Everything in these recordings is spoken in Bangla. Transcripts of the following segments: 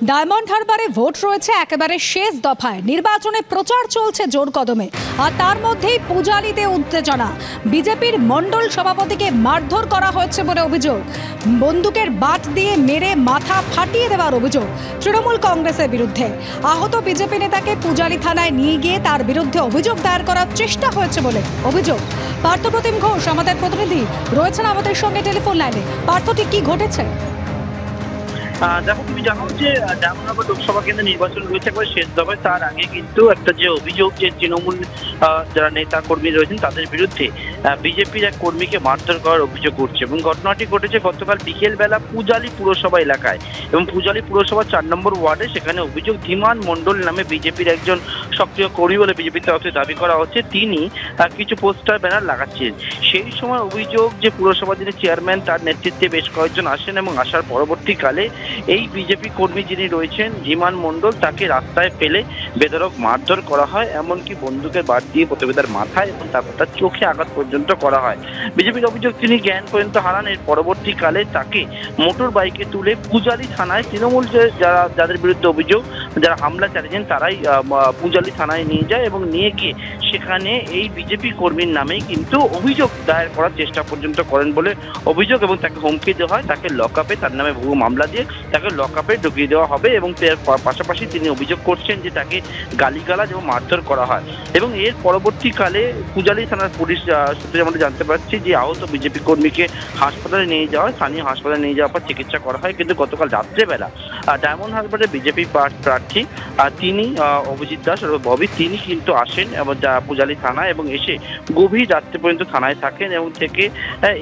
ডায়মন্ড হারবারে ভোট রয়েছে একেবারে শেষ দফায়। নির্বাচনে প্রচার চলছে জোর কদমে, আর তার মধ্যেই পূজালিতে উত্তেজনা। বিজেপির মণ্ডল সভাপতিকে মারধর করা হয়েছে বলে অভিযোগ। বন্দুকের বাট দিয়ে মেরে মাথা ফাটিয়ে দেওয়ার অভিযোগ তৃণমূল কংগ্রেসের বিরুদ্ধে। আহত বিজেপি নেতাকে পূজালি থানায় নিয়ে গিয়ে তার বিরুদ্ধে অভিযোগ দায়ের করার চেষ্টা হয়েছে বলে অভিযোগ। পার্থপ্রতিম ঘোষ আমাদের প্রতিনিধি রয়েছেন আমাদের সঙ্গে টেলিফোন লাইনে। পার্থটি কি ঘটেছে? দেখো, তুমি জানো যে ডায়মন্ড হারবার লোকসভা কেন্দ্রে নির্বাচন রয়েছে একবার শেষ দফায়। তার আগে কিন্তু একটা যে অভিযোগ যে তৃণমূল যারা নেতা কর্মী রয়েছেন তাদের বিরুদ্ধে বিজেপির এক কর্মীকে মারধর করার অভিযোগ উঠছে, এবং ঘটনাটি ঘটেছে গতকাল বিকেলবেলা পূজালি পুরসভা এলাকায়। এবং পূজালি পুরসভা 4 নম্বর ওয়ার্ডে সেখানে অভিযোগ ধীমান মণ্ডল নামে বিজেপির একজন সক্রিয় কর্মী বলে বিজেপির তরফে দাবি করা হচ্ছে, তিনি কিছু পোস্টার ব্যানার লাগাচ্ছিলেন। সেই সময় অভিযোগ যে পুরসভা যিনি চেয়ারম্যান তার নেতৃত্বে বেশ কয়েকজন আসেন, এবং আসার পরবর্তীকালে এই বিজেপি কর্মী যিনি রয়েছেন ধীমান মণ্ডল তাকে রাস্তায় ফেলে বেধড়ক মারধর করা হয়, এমনকি বন্দুকের বাট দিয়ে প্রতিবেদার মাথায় এবং তারপর তার চোখে আঘাত পর্যন্ত করা হয়। বিজেপির অভিযোগ তিনি জ্ঞান পর্যন্ত হারান। এর পরবর্তীকালে তাকে মোটর বাইকে তুলে পূজালি থানায় তৃণমূল যাদের বিরুদ্ধে অভিযোগ যারা হামলা চালিয়েছেন তারাই পূজালি থানায় নিয়ে যায়, এবং নিয়ে গিয়ে সেখানে এই বিজেপি কর্মীর নামেই কিন্তু অভিযোগ দায়ের করার চেষ্টা পর্যন্ত করেন বলে অভিযোগ, এবং তাকে হুমকি দেওয়া হয় তাকে লকআপে তার নামে ভুয়ো মামলা দিয়ে তাকে লকআপে ঢুকিয়ে দেওয়া হবে। এবং পাশাপাশি তিনি অভিযোগ করছেন যে তাকে গালিগালাজ এবং মারধর করা হয়। এবং এর পরবর্তীকালে পূজালি থানার পুলিশ সূত্রে আমরা জানতে পারছি যে আহত বিজেপি কর্মীকে হাসপাতালে নিয়ে যাওয়া হয়, স্থানীয় হাসপাতালে নিয়ে যাওয়ার পর চিকিৎসা করা হয়। কিন্তু গতকাল রাত্রেবেলা ডায়মন্ড হারবারের বিজেপি প্রার্থী তিনি অভিজিৎ দাস ববি তিনি কিন্তু আসেন এবং পূজালি থানায়, এবং এসে গভীর রাত্রে পর্যন্ত থানায় থাকেন, এবং থেকে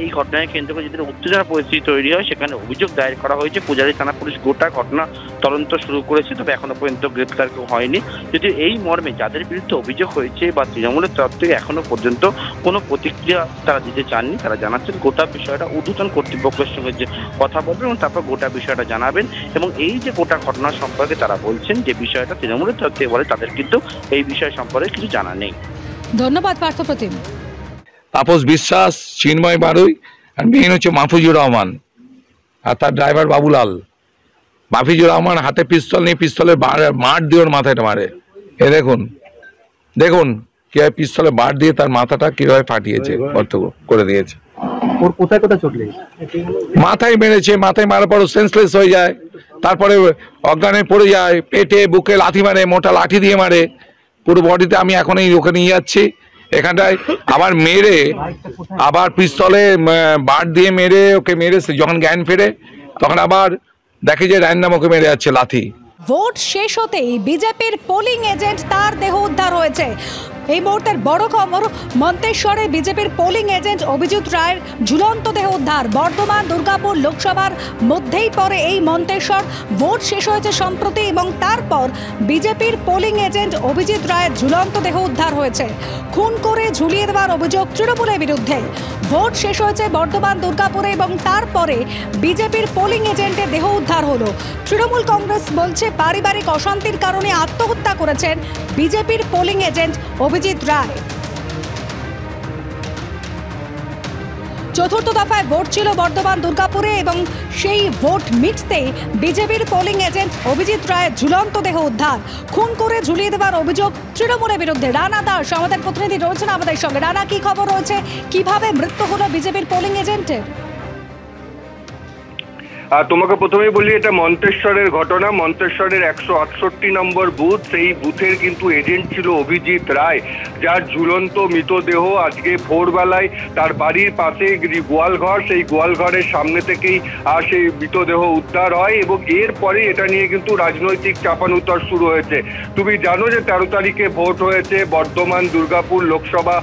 এই ঘটনায় কেন্দ্র করে যেখানে উত্তেজনা পরিস্থিতি তৈরি হয় সেখানে অভিযোগ দায়ের করা হয়েছে। পূজালি থানা পুলিশ গোটা ঘটনা তদন্ত শুরু করেছে, তবে এখনো পর্যন্ত গ্রেপ্তার কেউ হয়নি। যদি এই মর্মে যাদের বিরুদ্ধে অভিযোগ হয়েছে বা তৃণমূলের তরফ থেকে এখনো পর্যন্ত কোনো প্রতিক্রিয়া তারা দিতে চাননি। তারা জানাচ্ছেন গোটা বিষয়টা ঊর্ধ্বতন কর্তৃপক্ষের সঙ্গে যে কথা বলবেন এবং তারপর গোটা বিষয়টা জানাবেন। এবং এই যে গোটা ঘটনা সম্পর্কে তারা বলছেন যে বিষয়টা তৃণমূলের তরফ থেকে বলে, তাদের কিন্তু এই বিষয় সম্পর্কে কিছু জানা নেই। ধন্যবাদ পার্থপ্রতিম। তাপস বিশ্বাস, চিন্ময় বারুই, আর মেইন হচ্ছে মাহফুজুর রহমান আর তার ড্রাইভার বাবুলাল। মাহফুজুর রহমান হাতে পিস্তল নিয়ে পিস্তলের মার দিয়ে ওর মাথাটা মারে। দেখুন দেখুন কিভাবে পিস্তলে বাট দিয়ে তার মাথাটা কিভাবে ফাটিয়েছে, গর্ত করে দিয়েছে। ওর কোথায় কোথায় চোট লেগেছে? মাথায় মেরেছে, মাথায় মারার পর সেন্সলেস হয়ে যায়, তারপরে অজ্ঞানে পড়ে যায়, পেটে বুকে লাথি মারে, মোটা লাঠি দিয়ে মারে পুরো বডিতে। আমি এখন ওকে নিয়ে যাচ্ছি এখানটায়, আবার মেরে আবার পিস্তলে বাট দিয়ে মেরে ওকে মেরে যখন জ্ঞান ফেরে তখন আবার দেখে যে র্যান্ডম ওকে মেরে যাচ্ছে লাথি। ভোট শেষ হতেই বিজেপির পোলিং এজেন্ট তার দেহ উদ্ধার হয়েছে। এই মুহূর্তের বড় খবর, মন্তেশ্বরে বিজেপির পোলিং এজেন্ট অভিজিৎ রায়ের ঝুলন্ত দেহ উদ্ধার। বর্ধমান দুর্গাপুর লোকসভার মধ্যেই পড়ে এই মন্তেশ্বর। ভোট শেষ হয়েছে সম্প্রতি, এবং তারপর বিজেপির পোলিং এজেন্ট অভিজিৎ রায়ের ঝুলন্ত দেহ উদ্ধার হয়েছে। খুন করে ঝুলিয়ে দেওয়ার অভিযোগ তৃণমূলের বিরুদ্ধে। ভোট শেষ হয়েছে বর্ধমান দুর্গাপুরে, এবং তারপরে বিজেপির পোলিং এজেন্টের দেহ উদ্ধার হলো। তৃণমূল কংগ্রেস বলছে পারিবারিক অশান্তির কারণে আত্মহত্যা করেছেন বিজেপির পোলিং এজেন্ট অভিজিৎ রায়। চতুর্থ দফায় ভোট ছিল বর্ধমান দুর্গাপুরে, এবং সেই ভোট মিটতেই বিজেপির পোলিং এজেন্ট অভিজিৎ রায়ের ঝুলন্ত দেহ উদ্ধার। খুন করে ঝুলিয়ে দেওয়ার অভিযোগ তৃণমূলের বিরুদ্ধে। রানা দাস আমাদের প্রতিনিধি রয়েছেন আমাদের সঙ্গে। রানা, কি খবর রয়েছে? কিভাবে মৃত্যু হলো বিজেপির পোলিং এজেন্টের? তোমাকে প্রথমেই বলি, এটা মন্তেশ্বরের ঘটনা। মন্তেশ্বরের 168 নম্বর বুথ, সেই বুথের কিন্তু এজেন্ট ছিল অভিজিৎ রায়, যার ঝুলন্ত মৃতদেহ আজকে ভোরবেলায় তার বাড়ির পাশে গোয়ালঘর, সেই গোয়ালঘরের সামনে থেকেই সেই মৃতদেহ উদ্ধার হয়, এবং এরপরে এটা নিয়ে কিন্তু রাজনৈতিক চাপানুতর শুরু হয়েছে। তুমি জানো যে 13 তারিখে ভোট হয়েছে বর্ধমান দুর্গাপুর লোকসভা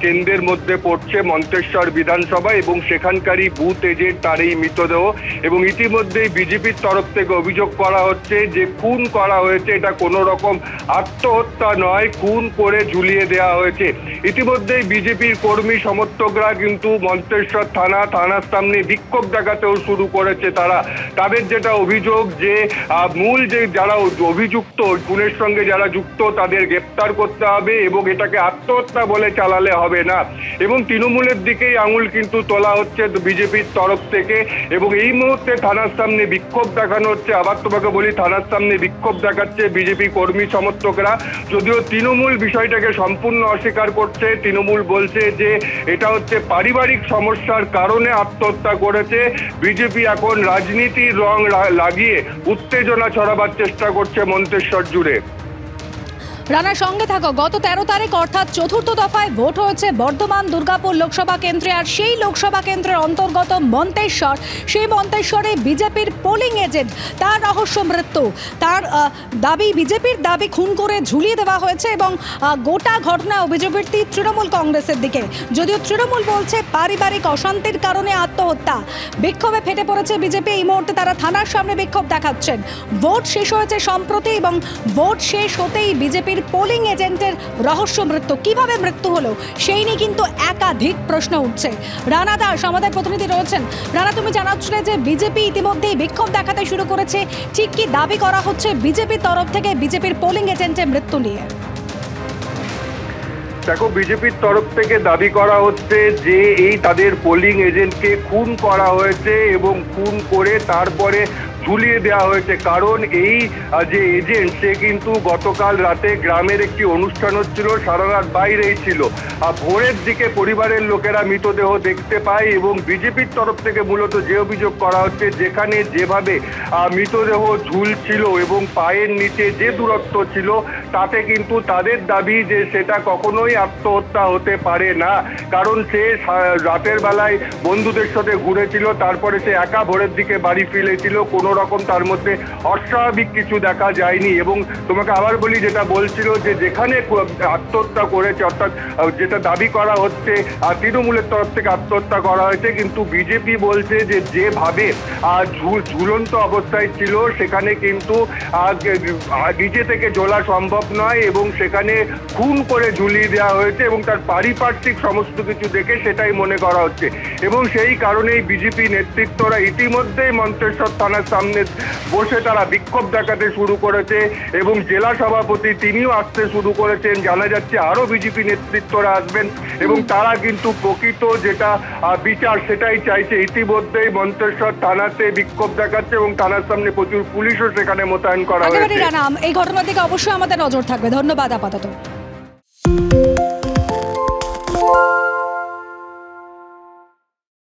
কেন্দ্রের মধ্যে পড়ছে মন্তেশ্বর বিধানসভা, এবং সেখানকারই বুথ এজেন্ট তার এই মৃতদেহ। এবং ইতিমধ্যেই বিজেপির তরফ থেকে অভিযোগ করা হচ্ছে যে খুন করা হয়েছে, এটা কোনো রকম আত্মহত্যা নয়, খুন করে ঝুলিয়ে দেওয়া হয়েছে। ইতিমধ্যেই বিজেপির কর্মী সমর্থকরা কিন্তু মন্তেশ্বর থানার সামনে বিক্ষোভ দেখাতেও শুরু করেছে। তাদের যেটা অভিযোগ যে মূল যে যারা অভিযুক্ত, খুনের সঙ্গে যারা যুক্ত তাদের গ্রেপ্তার করতে হবে, এবং এটাকে আত্মহত্যা বলে চালালে হবে না। এবং তৃণমূলের দিকেই আঙুল কিন্তু তোলা হচ্ছে বিজেপির তরফ থেকে। এবং এই মুহূর্তে থানার সামনে বিক্ষোভ দেখানো হচ্ছে। আবার তোমাকে বলি, থানার সামনে বিক্ষোভ দেখাচ্ছে বিজেপি কর্মী সমর্থকরা, যদিও তৃণমূল বিষয়টাকে সম্পূর্ণ অস্বীকার করছে। তৃণমূল বলছে যে এটা হচ্ছে পারিবারিক সমস্যার কারণে আত্মহত্যা করেছে। বিজেপি এখন রাজনীতির রং লাগিয়ে উত্তেজনা ছড়াবার চেষ্টা করছে মন্তেশ্বর জুড়ে। রানার সঙ্গে থাকো। গত 13 তারিখ অর্থাৎ চতুর্থ দফায় ভোট হয়েছে বর্ধমান দুর্গাপুর লোকসভা কেন্দ্রে, আর সেই লোকসভা কেন্দ্রের অন্তর্গত মন্তেশ্বর, সেই মন্তেশ্বরে বিজেপির পোলিং এজেন্ট তার রহস্য মৃত্যু। তার দাবি, বিজেপির দাবি, খুন করে ঝুলিয়ে দেওয়া হয়েছে এবং গোটা ঘটনায় অভিযোগের তীর তৃণমূল কংগ্রেসের দিকে। যদিও তৃণমূল বলছে পারিবারিক অশান্তির কারণে আত্মহত্যা। বিক্ষোভে ফেটে পড়েছে বিজেপি। এই মুহূর্তে তারা থানার সামনে বিক্ষোভ দেখাচ্ছেন। ভোট শেষ হয়েছে সম্প্রতি এবং ভোট শেষ হতেই বিজেপির পোলিং এজেন্টের রহস্য মৃত্যু। কিভাবে মৃত্যু হলো সেই নিয়ে কিন্তু একাধিক প্রশ্ন উঠছে। রানা দাস আমাদের প্রতিনিধি রয়েছেন। রানা, তুমি জানাচ্ছিলে যে বিজেপি ইতিমধ্যেই বিক্ষোভ দেখাতে শুরু করেছে, ঠিক কি দাবি করা হচ্ছে বিজেপির তরফ থেকে বিজেপির পোলিং এজেন্টের মৃত্যু নিয়ে? দেখো, বিজেপির তরফ থেকে দাবি করা হচ্ছে যে এই তাদের পোলিং এজেন্টকে খুন করা হয়েছে এবং খুন করে তারপরে ঝুলিয়ে দেওয়া হয়েছে। কারণ এই যে এজেন্ট, সে কিন্তু গতকাল রাতে গ্রামের একটি অনুষ্ঠান হচ্ছিল, সারা রাত বাইরেই ছিল। ভোরের দিকে পরিবারের লোকেরা মৃতদেহ দেখতে পায় এবং বিজেপির তরফ থেকে মূলত যে অভিযোগ করা হচ্ছে, যেখানে যেভাবে মৃতদেহ ঝুলছিল এবং পায়ের নিচে যে দূরত্ব ছিল, তাতে কিন্তু তাদের দাবি যে সেটা কখনোই আত্মহত্যা হতে পারে না। কারণ সে রাতের বেলায় বন্ধুদের সাথে ঘুরেছিল, তারপরে সে একা ভোরের দিকে বাড়ি ফিরেছিল। কোনো রকম তার মধ্যে অস্বাভাবিক কিছু দেখা যায়নি। এবং তোমাকে আবার বলি, যেটা বলছিল যে যেখানে আত্মহত্যা করেছে, অর্থাৎ যেটা দাবি করা হচ্ছে তৃণমূলের তরফ থেকে আত্মহত্যা করা হয়েছে, কিন্তু বিজেপি বলছে যে যেভাবে ঝুলন্ত অবস্থায় ছিল সেখানে কিন্তু নিচে থেকে ঝোলা সম্ভব নয় এবং সেখানে খুন করে ঝুলিয়ে দেওয়া হয়েছে এবং তার পারিপার্শ্বিক সমস্ত কিছু দেখে সেটাই মনে করা হচ্ছে। এবং সেই কারণেই বিজেপি নেতৃত্বরা ইতিমধ্যেই মন্তেশ্বর থানার সামনে বসে তারা বিক্ষোভ দেখাতে শুরু করেছে এবং জেলা সভাপতি তিনিও আসতে শুরু করেছেন। জানা যাচ্ছে আরো বিজেপি নেতৃত্বরা আসবেন এবং তারা কিন্তু প্রকৃত যেটা বিচার সেটাই চাইছে। ইতিমধ্যেই মন্তেশ্বর থানাতে বিক্ষোভ দেখাচ্ছে এবং থানার সামনে প্রচুর পুলিশও সেখানে মোতায়েন করা হয়েছে। এই ঘটনার দিকে অবশ্যই আমাদের নজর থাকবে। ধন্যবাদ আপাতত।